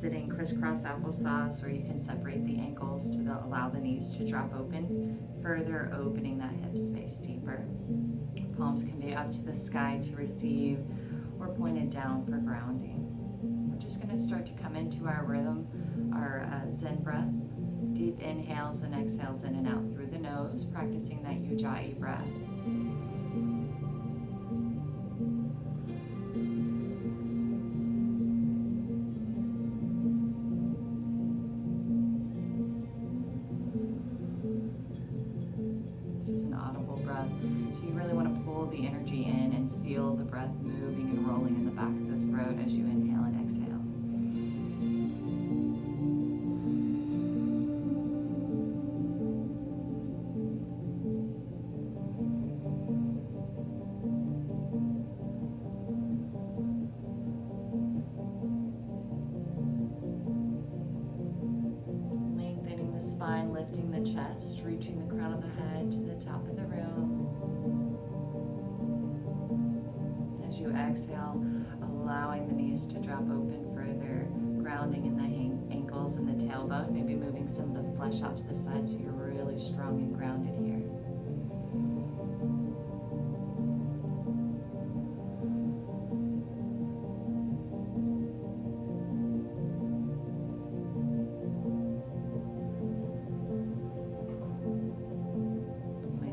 sitting crisscross applesauce, or you can separate the ankles to allow the knees to drop open, further opening that hip space deeper. Palms can be up to the sky to receive or pointed down for grounding. We're just going to start to come into our rhythm, our Zen breath. Deep inhales and exhales in and out through the nose, practicing that Ujjayi breath. This is an audible breath, so you really want to pull the energy in and feel the breath moving and rolling in the back of the throat as you inhale and exhale. Spine, lifting the chest, reaching the crown of the head to the top of the room. As you exhale, allowing the knees to drop open further, grounding in the ankles and the tailbone, maybe moving some of the flesh out to the side so you're really strong and grounded here.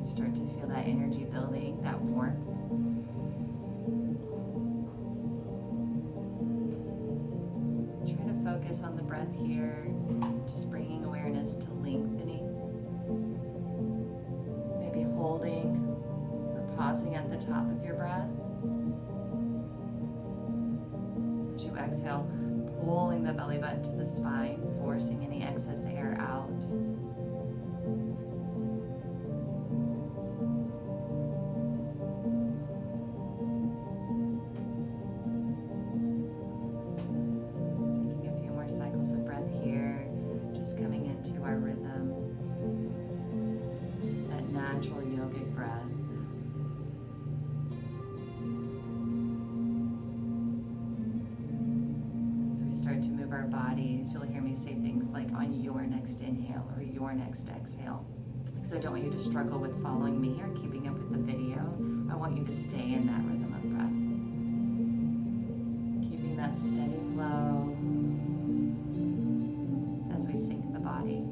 Start to feel that energy building, that warmth. Try to focus on the breath here, just bringing awareness to lengthening. Maybe holding or pausing at the top of your breath. As you exhale, pulling the belly button to the spine, forcing any excess air out. Our rhythm, that natural yogic breath. As we start to move our bodies, you'll hear me say things like on your next inhale or your next exhale, because I don't want you to struggle with following me or keeping up with the video. I want you to stay in that rhythm of breath, keeping that steady flow as we sink the body.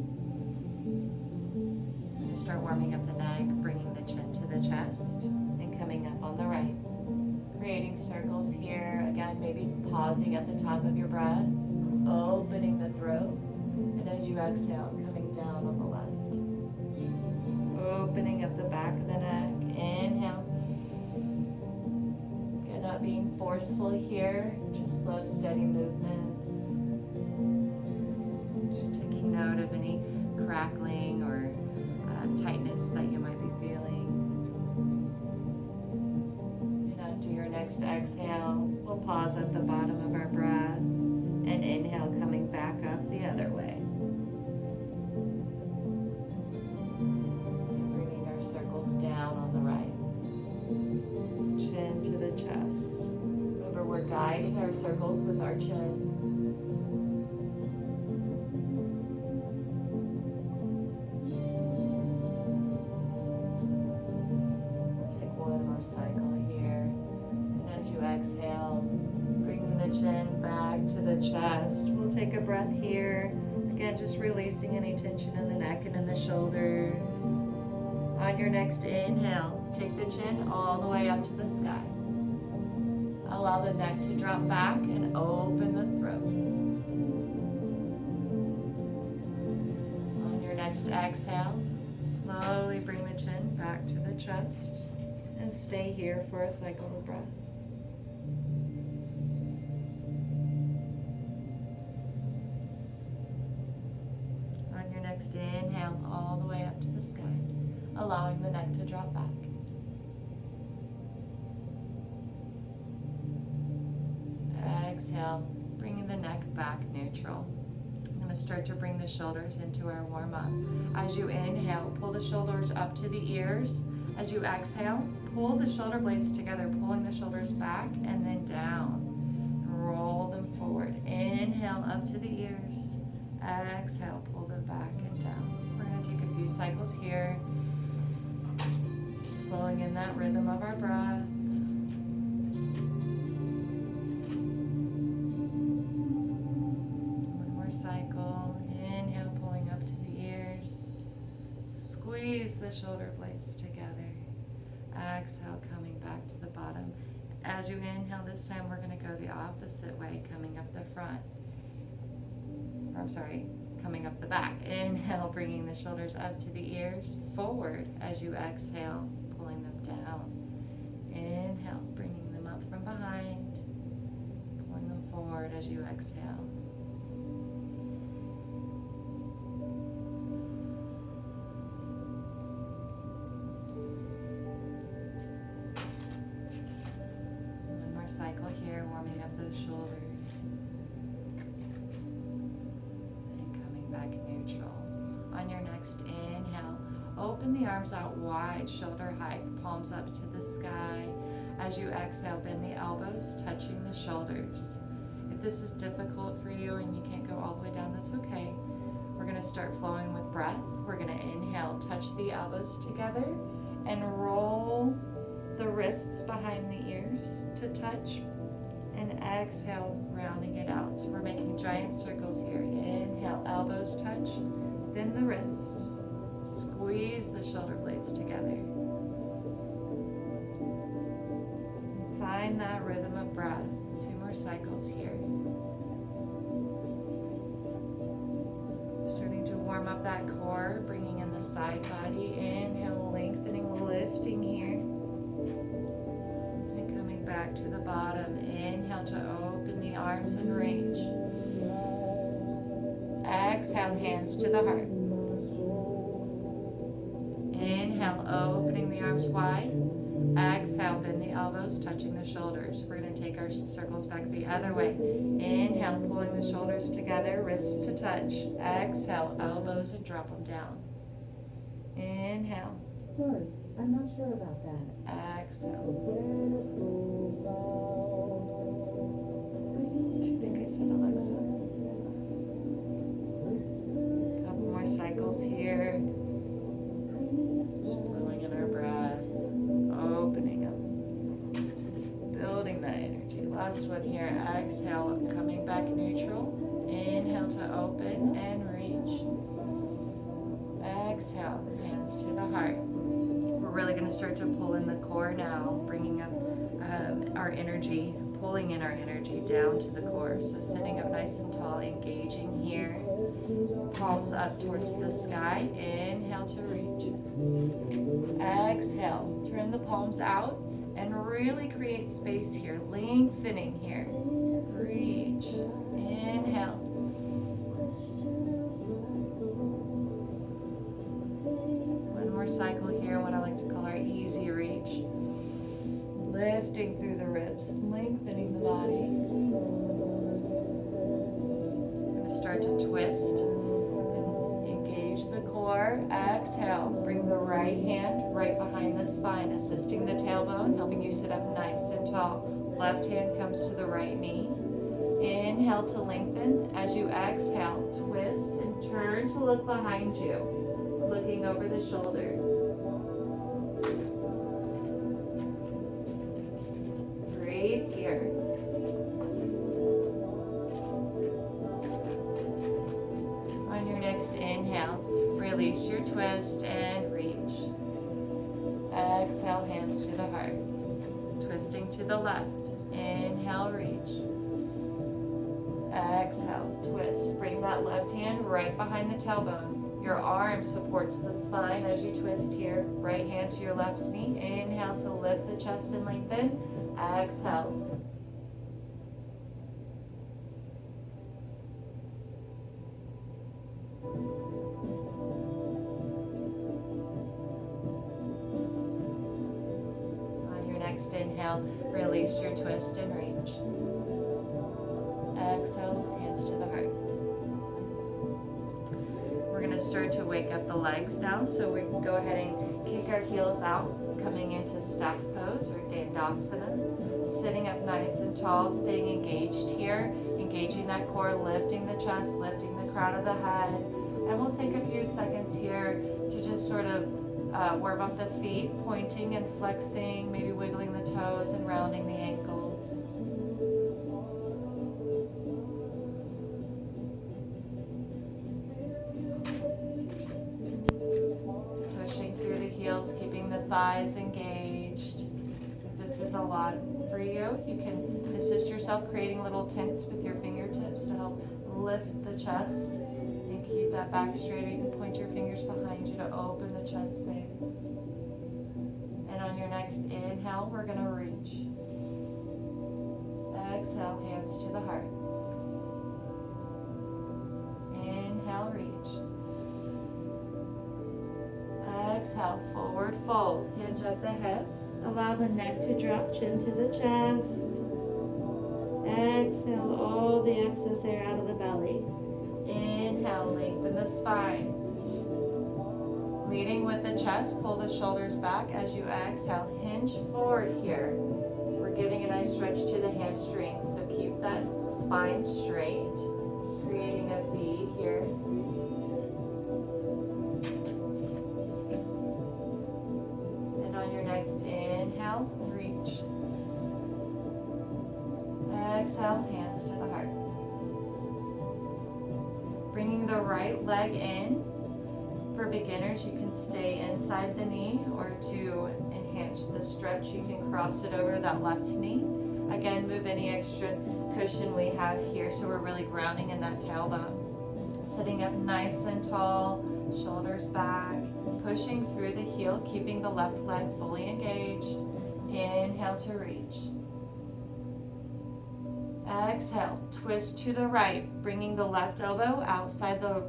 Start warming up the neck, bringing the chin to the chest, and coming up on the right. Creating circles here. Again, maybe pausing at the top of your breath, opening the throat, and as you exhale, coming down on the left. Opening up the back of the neck. Inhale. Again, not being forceful here, just slow, steady movements. Just taking note of any crackling or tightness that you might be feeling. And after your next exhale, we'll pause at the bottom of our breath and inhale, coming back up the other way. And bringing our circles down on the right. Chin to the chest. Remember, we're guiding our circles with our chin. Exhale, bringing the chin back to the chest. We'll take a breath here. Again, just releasing any tension in the neck and in the shoulders. On your next inhale, take the chin all the way up to the sky. Allow the neck to drop back and open the throat. On your next exhale, slowly bring the chin back to the chest and stay here for a cycle of breath. Next inhale all the way up to the sky, allowing the neck to drop back. Exhale, bringing the neck back neutral. I'm going to start to bring the shoulders into our warm-up. As you inhale, pull the shoulders up to the ears. As you exhale, pull the shoulder blades together, pulling the shoulders back and then down. roll them forward. Inhale up to the ears. Exhale, pull them back and down. We're going to take a few cycles here. Just flowing in that rhythm of our breath. One more cycle. Inhale, pulling up to the ears. Squeeze the shoulder blades together. Exhale, coming back to the bottom. As you inhale this time, we're going to go the opposite way, coming up the front. Coming up the back. Inhale, bringing the shoulders up to the ears, forward as you exhale, pulling them down. Inhale, bringing them up from behind, pulling them forward as you exhale. One more cycle here, warming up those shoulders. Back neutral. On your next inhale, open the arms out wide, shoulder height, palms up to the sky. As you exhale, bend the elbows, touching the shoulders. If this is difficult for you and you can't go all the way down, that's okay. We're going to start flowing with breath. We're going to inhale, touch the elbows together, and roll the wrists behind the ears to touch. And exhale, rounding it out. So we're making giant circles here. Inhale, elbows touch, then the wrists. Squeeze the shoulder blades together. Find that rhythm of breath. 2 more cycles here. Starting to warm up that core, bringing in the side body. Inhale, lengthening, lifting here. Back to the bottom. Inhale to open the arms and reach. Exhale, hands to the heart. Inhale, opening the arms wide. Exhale, bend the elbows, touching the shoulders. We're going to take our circles back the other way. Inhale, pulling the shoulders together, wrists to touch. Exhale, elbows and drop them down. Inhale. Sorry, I'm not sure about that. Exhale. Do you think I said Alexa? Couple more cycles here. Just flowing in our breath. Opening up. Building that energy. Last one here. Exhale, coming back neutral. Inhale to open and reach. Exhale, hands to the heart. We're really going to start to pull in the core now, bringing up our energy, pulling in our energy down to the core. So sitting up nice and tall, engaging here. Palms up towards the sky. Inhale to reach. Exhale, turn the palms out and really create space here, lengthening here. Reach. Inhale. One more cycle here, what I like to call our easy reach. Lifting through the ribs, lengthening the body. We're going to start to twist. Engage the core. Exhale, bring the right hand right behind the spine, assisting the tailbone, helping you sit up nice and tall. Left hand comes to the right knee. Inhale to lengthen. As you exhale, twist and turn to look behind you, looking over the shoulder. Breathe here. On your next inhale, release your twist and reach. Exhale, hands to the heart. Twisting to the left. Inhale, reach. Exhale, twist. Bring that left hand right behind the tailbone. Your arm supports the spine as you twist here. Right hand to your left knee. Inhale to lift the chest and lengthen. Exhale. On your next inhale, release your twist and reach. Exhale, hands to the heart. We're going to start to wake up the legs now, so we can go ahead and kick our heels out, coming into staff pose or Tadasana. Sitting up nice and tall, staying engaged here, engaging that core, lifting the chest, lifting the crown of the head. And we'll take a few seconds here to just sort of warm up the feet, pointing and flexing, maybe wiggling the toes and rounding the ankles. Pushing through the heels, keeping the thighs engaged. If this is a lot for you, you can assist yourself creating little tints with your fingertips to help lift the chest and keep that back straight. Or you can point your fingers behind you to open the chest space. And on your next inhale, we're going to reach. Exhale, hands to the heart. Inhale, reach. Exhale, forward fold. Hinge at the hips. Allow the neck to drop, chin to the chest. Exhale all the excess air out of the belly. Inhale, lengthen the spine. Leading with the chest, pull the shoulders back as you exhale. Hinge forward here. We're giving a nice stretch to the hamstrings, so keep that spine straight. Creating a V here. And on your next inhale, reach. Exhale, hands to the heart. Bringing the right leg in. For beginners, you can stay inside the knee, or to enhance the stretch, you can cross it over that left knee. Again, move any extra cushion we have here, so we're really grounding in that tailbone. Sitting up nice and tall, shoulders back, pushing through the heel, keeping the left leg fully engaged. Inhale to reach. Exhale, twist to the right, bringing the left elbow outside the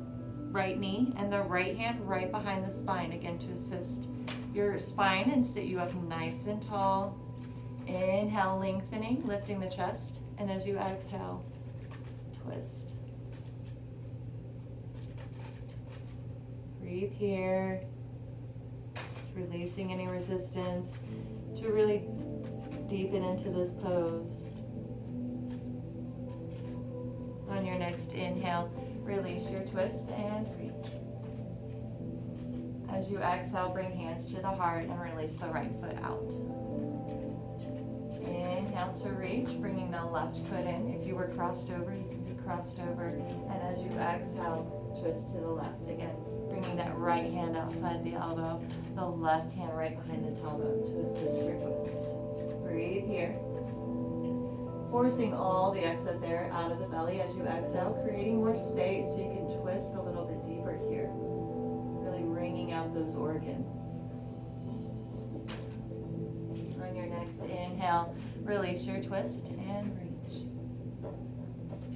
right knee and the right hand right behind the spine, again to assist your spine and sit you up nice and tall. Inhale, lengthening, lifting the chest, and as you exhale, twist. Breathe here, just releasing any resistance to really deepen into this pose. On your next inhale, release your twist and reach. As you exhale, bring hands to the heart and release the right foot out. Inhale to reach, bringing the left foot in. If you were crossed over, you can be crossed over. And as you exhale, twist to the left again, bringing that right hand outside the elbow, the left hand right behind the tailbone to assist your twist. Breathe here. Forcing all the excess air out of the belly as you exhale, creating more space so you can twist a little bit deeper here. Really wringing out those organs. On your next inhale, release your twist and reach.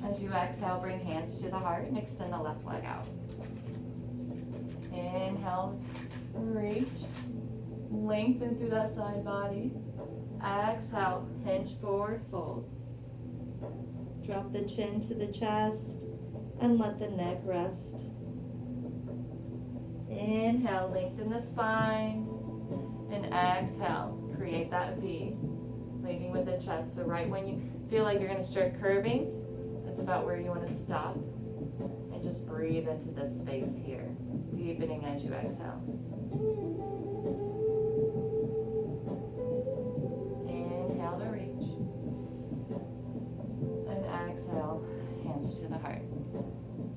As you exhale, bring hands to the heart and extend the left leg out. Inhale, reach, lengthen through that side body. Exhale, hinge forward, fold. Drop the chin to the chest and let the neck rest. Inhale, lengthen the spine. And exhale, create that V, leading with the chest. So right when you feel like you're going to start curving, that's about where you want to stop. And just breathe into this space here, deepening as you exhale. Inhale to reach. Exhale, hands to the heart.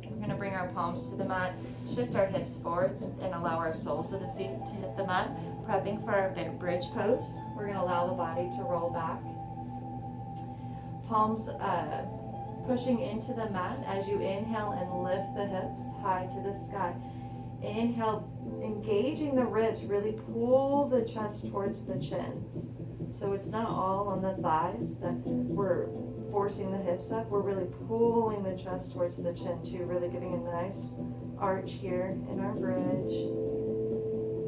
We're going to bring our palms to the mat, shift our hips forwards, and allow our soles of the feet to hit the mat, prepping for our bridge pose. We're going to allow the body to roll back. Palms pushing into the mat as you inhale and lift the hips high to the sky. Inhale, engaging the ribs, really pull the chest towards the chin. So it's not all on the thighs that we're forcing the hips up. We're really pulling the chest towards the chin too, really giving a nice arch here in our bridge.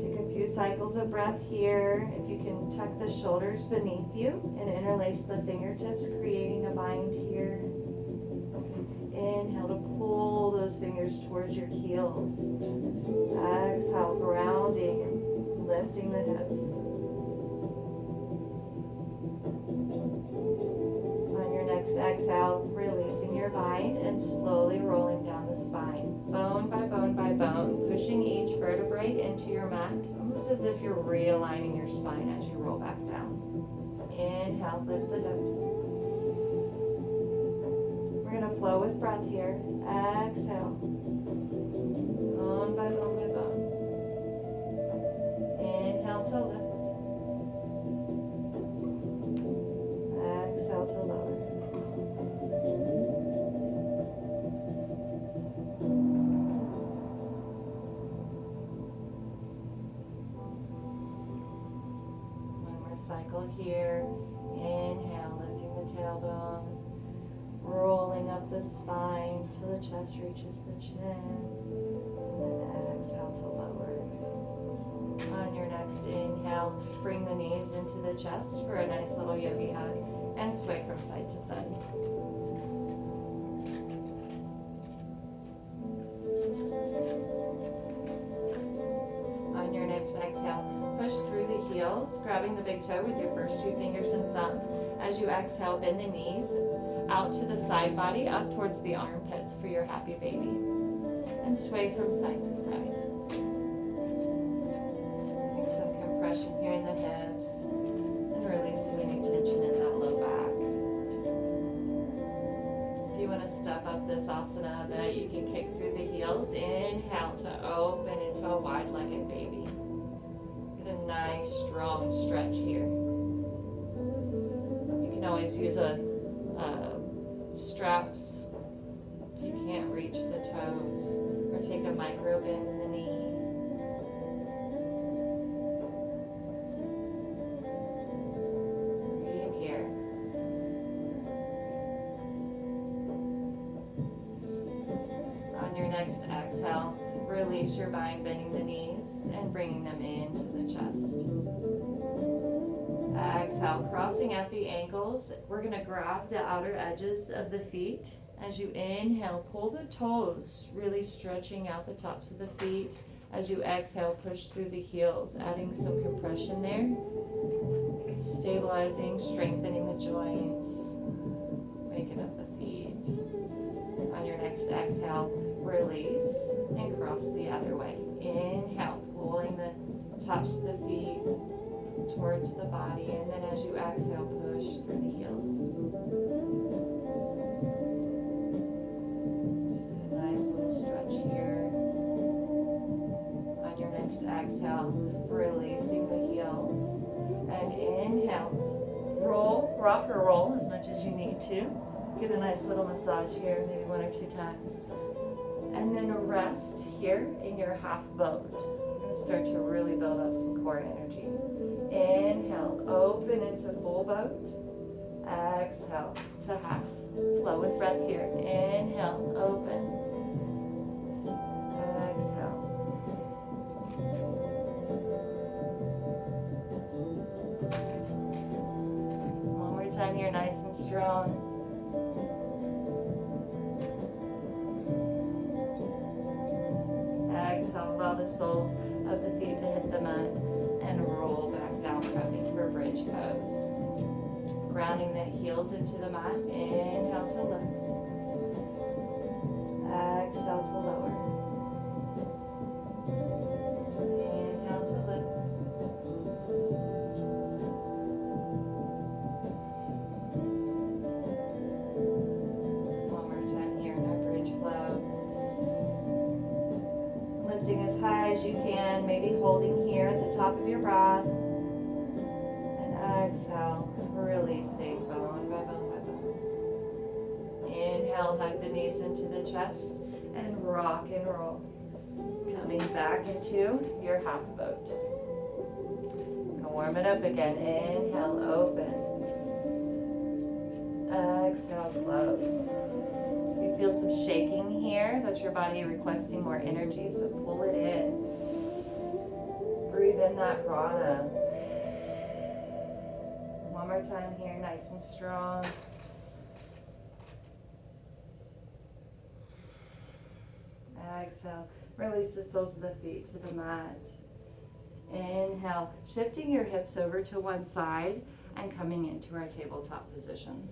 Take a few cycles of breath here. If you can tuck the shoulders beneath you and interlace the fingertips, creating a bind here. Inhale to pull those fingers towards your heels. Exhale, grounding and lifting the hips. Exhale, releasing your bind and slowly rolling down the spine, bone by bone by bone, pushing each vertebrae into your mat, almost as if you're realigning your spine as you roll back down. Inhale, lift the hips. We're going to flow with breath here. Exhale, bone by bone by bone. Inhale to lift. Exhale to lower. One more cycle here. Inhale, lifting the tailbone, rolling up the spine till the chest reaches the chin, and then exhale to lower. On your next inhale, bring the knees into the chest for a nice little yogi hug and sway from side to side. On your next exhale, push through the heels, grabbing the big toe with your first two fingers and thumb. As you exhale, bend the knees out to the side body, up towards the armpits for your happy baby, and sway from side to side. Make some compression here in the hips and releasing any tension in that low back. If you want to step up this asana a bit, you can kick through the heels. Inhale to open into a wide-legged baby. Get a nice strong stretch here. You can always use straps if you can't reach the toes, or take a micro bend in the knee. Breathe here. On your next exhale, release your bind, bending the knees and bringing them into the chest. Exhale, crossing at the ankles. We're going to grab the outer edges of the feet. As you inhale, pull the toes, really stretching out the tops of the feet. As you exhale, push through the heels, adding some compression there. Stabilizing, strengthening the joints. Waking up the feet. On your next exhale, release and cross the other way. Inhale, pulling the tops of the feet towards the body, and then as you exhale, push through the heels. Just get a nice little stretch here. On your next exhale, releasing the heels, and inhale, roll, rock or roll as much as you need to. Get a nice little massage here, maybe 1 or 2 times, and then rest here in your half boat. You're going to start to really build up some core energy. Inhale, open into full boat. Exhale to half. Flow with breath here. Inhale, open. Exhale. One more time here, nice and strong. Exhale, allow the soles of the feet to hit the mat and roll back down, prepping for bridge pose. Grounding the heels into the mat. Inhale to lift. Exhale to lower. Inhale to lift. One more time here in our bridge flow. Lifting as high as you can, maybe holding here at the top of your breath. And exhale, releasing bone by bone by bone. Inhale, hug the knees into the chest and rock and roll. Coming back into your half boat. Gonna warm it up again. Inhale, open. Exhale, close. If you feel some shaking here, that's your body requesting more energy, so pull it in. Breathe in that prana. One more time here, nice and strong. Exhale, release the soles of the feet to the mat. Inhale, shifting your hips over to one side and coming into our tabletop position.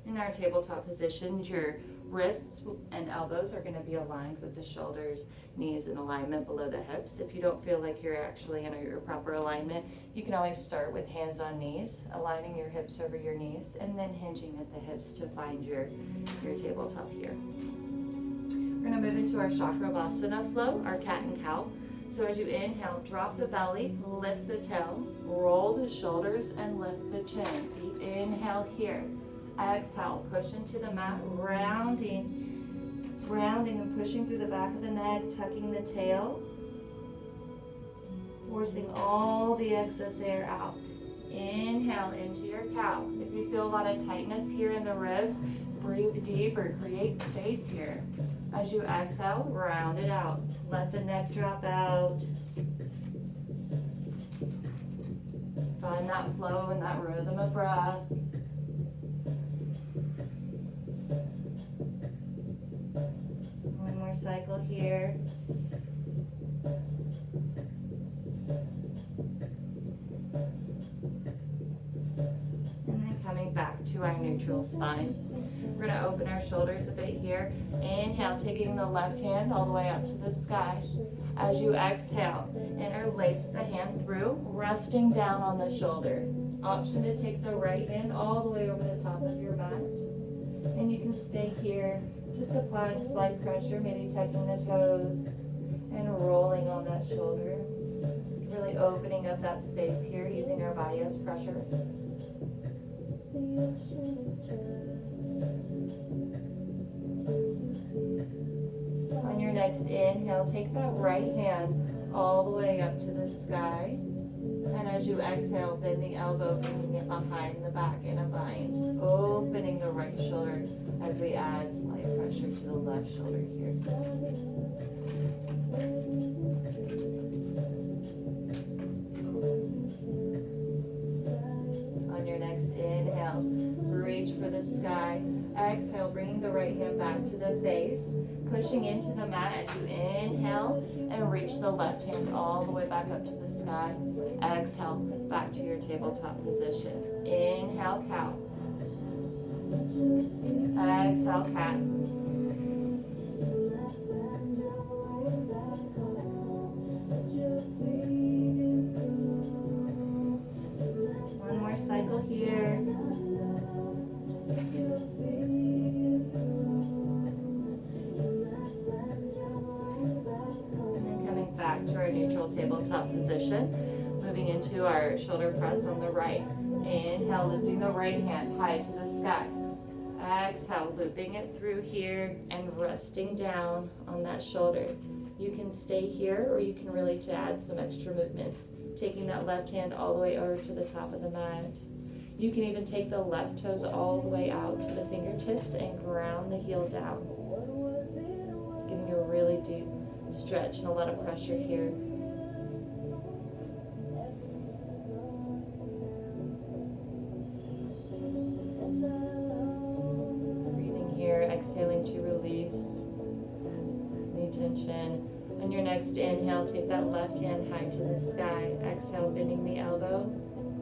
In our tabletop position, your wrists and elbows are going to be aligned with the shoulders, knees in alignment below the hips. If you don't feel like you're actually in your proper alignment, you can always start with hands on knees, aligning your hips over your knees, and then hinging at the hips to find your tabletop here. We're going to move into our Chakrabhasana flow, our cat and cow. So as you inhale, drop the belly, lift the tail, roll the shoulders, and lift the chin. Deep inhale here. Exhale, push into the mat, rounding and pushing through the back of the neck, tucking the tail, forcing all the excess air out. Inhale into your cow. If you feel a lot of tightness here in the ribs, breathe deep or create space here. As you exhale, round it out. Let the neck drop out. Find that flow and that rhythm of breath. One more cycle here. And then coming back to our neutral spine. We're going to open our shoulders a bit here. Inhale, taking the left hand all the way up to the sky. As you exhale, interlace the hand through, resting down on the shoulder. Option to take the right hand all the way over the top of your mat. And you can stay here, just applying slight pressure, maybe tucking the toes and rolling on that shoulder. Really opening up that space here, using our body as pressure. On your next inhale, take that right hand all the way up to the sky. And as you exhale, bend the elbow, bringing it behind the back in a bind. Opening the right shoulder as we add slight pressure to the left shoulder here. On your next inhale, reach for the sky. Exhale, bringing the right hand back to the face. Pushing into the mat as you inhale and reach the left hand all the way back up to the sky. Exhale, back to your tabletop position. Inhale, cow. Exhale, cat. One more cycle here. Back to our neutral tabletop position. Moving into our shoulder press on the right. Inhale, lifting the right hand high to the sky. Exhale, looping it through here and resting down on that shoulder. You can stay here or you can really add some extra movements. Taking that left hand all the way over to the top of the mat. You can even take the left toes all the way out to the fingertips and ground the heel down. Giving you a really deep stretch and a lot of pressure here. Breathing here, exhaling to release any tension. On your next inhale, take that left hand high to the sky. Exhale, bending the elbow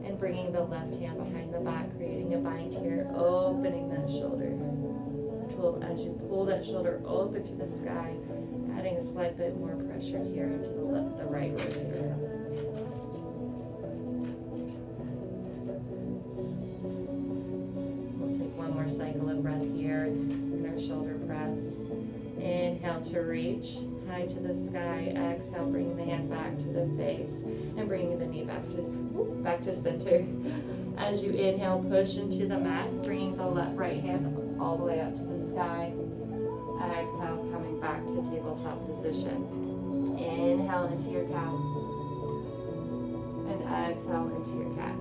and bringing the left hand behind the back, creating a bind here, opening that shoulder. As you pull that shoulder open to the sky, adding a slight bit more pressure here into the right rotator cuff. We'll take one more cycle of breath here in our shoulder press. Inhale to reach high to the sky. Exhale, bringing the hand back to the face and bringing the knee back to center. As you inhale, push into the mat, bringing the right hand all the way up to the sky. Exhale, coming back to tabletop position. Inhale into your cow. And exhale into your cat.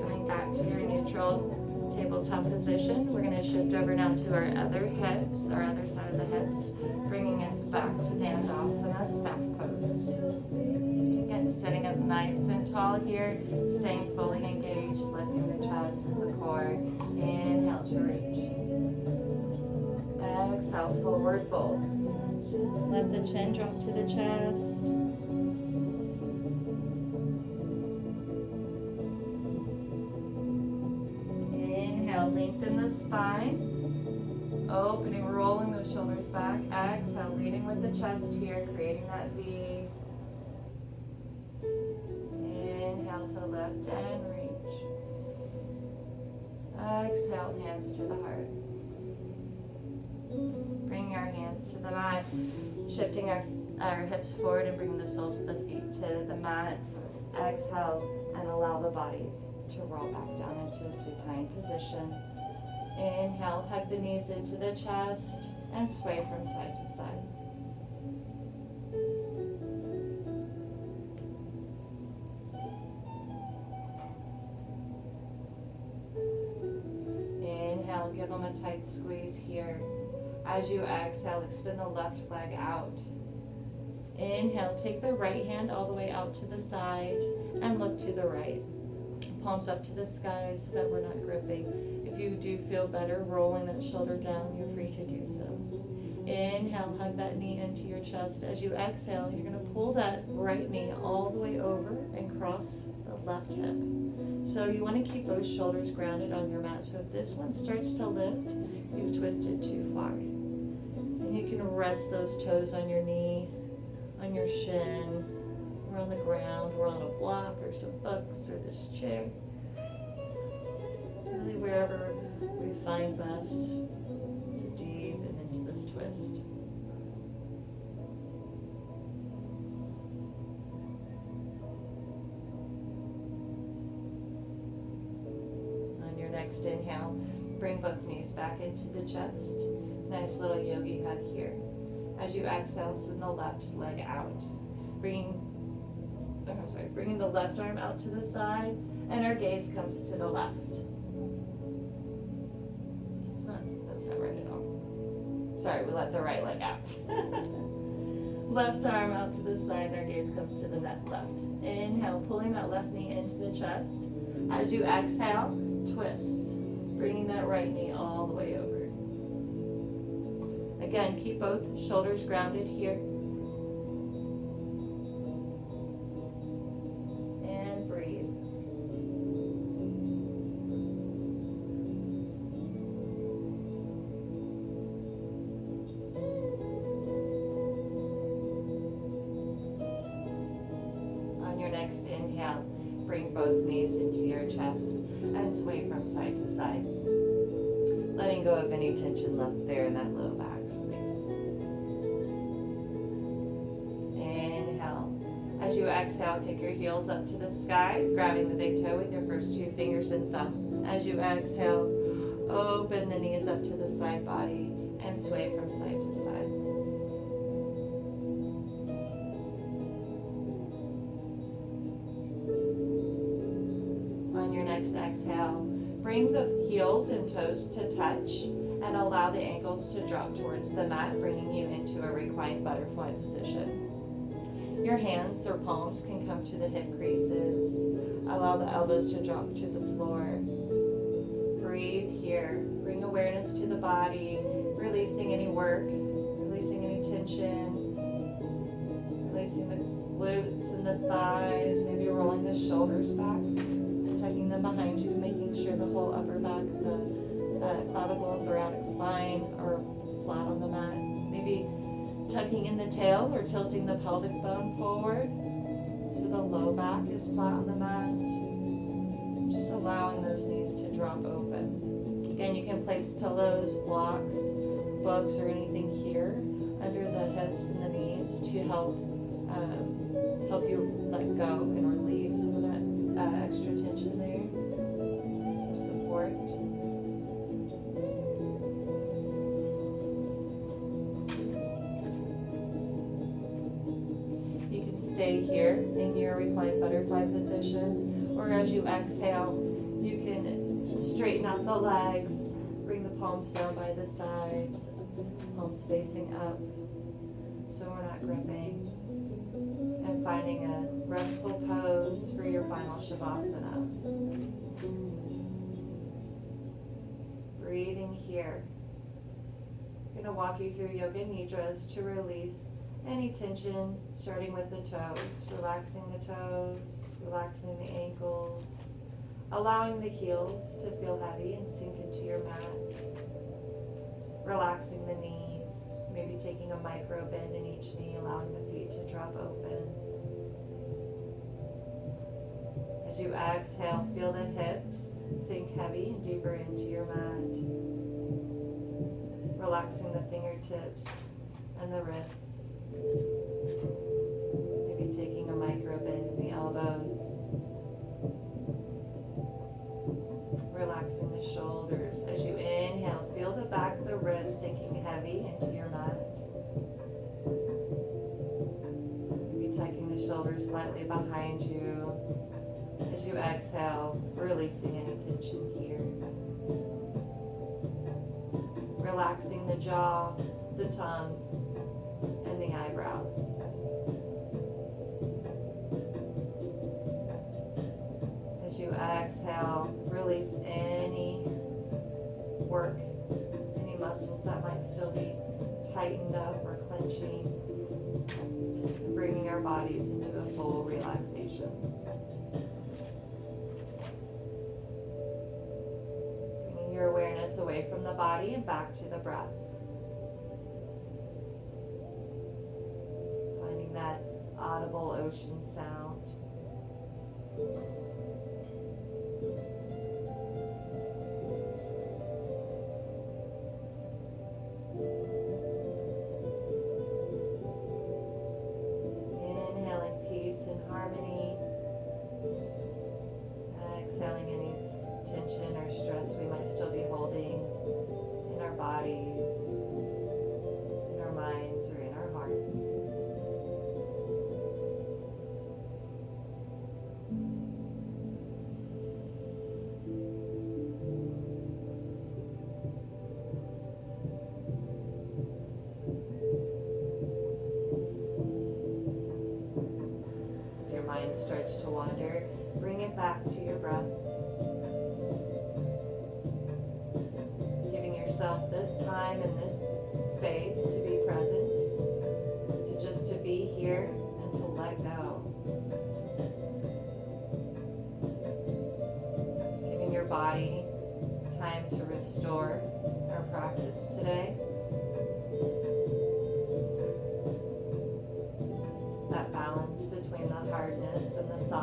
Coming back to your neutral tabletop position, we're going to shift over now to our other hips, our other side of the hips, bringing us back to Dandasana, staff pose. Again, sitting up nice and tall here, staying fully engaged, lifting the chest and the core. Inhale to reach. Exhale, Inhale, forward fold. Let the chin drop to the chest. Inhale, lengthen the spine. Opening, rolling those shoulders back. Exhale, leading with the chest here, creating that V. Inhale to lift and reach. Exhale, hands to the heart. Bringing our hands to the mat, shifting our hips forward and bringing the soles of the feet to the mat. Exhale and allow the body to roll back down into a supine position. Inhale, hug the knees into the chest and sway from side to side. Inhale, give them a tight squeeze here. As you exhale, extend the left leg out. Inhale, take the right hand all the way out to the side and look to the right. Palms up to the sky so that we're not gripping. If you do feel better rolling that shoulder down, you're free to do so. Inhale, hug that knee into your chest. As you exhale, you're going to pull that right knee all the way over and cross the left hip. So you want to keep those shoulders grounded on your mat. So if this one starts to lift, you've twisted too far. And you can rest those toes on your knee, on your shin, or on the ground, or on a block, or some books, or this chair. Really wherever we find best to deepen into this twist. On your next inhale, bring both knees back into the chest. Nice little yogi hug here. As you exhale, send the left leg out. Bringing the left arm out to the side, and our gaze comes to the left. That's not right at all. Sorry, we let the right leg out. Left arm out to the side, and our gaze comes to the left. Inhale, pulling that left knee into the chest. As you exhale, twist, bringing that right knee all the way over. Again, keep both shoulders grounded here. And breathe. On your next inhale, bring both knees into your chest and sway from side to side. Letting go of any tension left there in that low back space. Inhale. As you exhale, kick your heels up to the sky, grabbing the big toe with your first two fingers and thumb. As you exhale, open the knees up to the side body and sway from side to side. On your next exhale, bring the heels and toes to touch and allow the ankles to drop towards the mat, bringing you into a reclined butterfly position. Your hands or palms can come to the hip creases. Allow the elbows to drop to the floor. Breathe here. Bring awareness to the body, releasing any work, releasing any tension, releasing the glutes and the thighs, maybe rolling the shoulders back, tucking them behind you, making sure the whole upper back, the clavicle and thoracic spine are flat on the mat. Maybe tucking in the tail or tilting the pelvic bone forward so the low back is flat on the mat. Just allowing those knees to drop open. Again, you can place pillows, blocks, books, or anything here under the hips and the knees to help you let go and relieve some of that extra tension there. Some support. You can stay here in your reclined butterfly position, or as you exhale, you can straighten out the legs, bring the palms down by the sides, palms facing up so we're not gripping, and finding a restful pose for your final Shavasana. Breathing here. I'm going to walk you through yoga nidras to release any tension, starting with the toes, relaxing the toes, relaxing the ankles, allowing the heels to feel heavy and sink into your mat, relaxing the knees, maybe taking a micro bend in each knee, allowing the feet to drop open. As you exhale, feel the hips sink heavy and deeper into your mat, relaxing the fingertips and the wrists. Maybe taking a micro bend in the elbows. Relaxing the shoulders. As you inhale, feel the back of the ribs sinking heavy into your mat. Maybe tucking the shoulders slightly behind you. As you exhale, releasing any tension here. Relaxing the jaw, the tongue, and the eyebrows. As you exhale, release any work, any muscles that might still be tightened up or clenching, and bringing our bodies into a full relaxation. Bringing your awareness away from the body and back to the breath. Finding that audible ocean sound. Inhaling peace and harmony. Exhaling any tension or stress we might still be holding in our bodies, in our minds, or in our hearts. If your mind starts to wander, bring it back to your breath. Giving yourself this time and this space to be present, to be here and to let go. Giving your body time to restore our practice today. That balance between the hardness and the softness.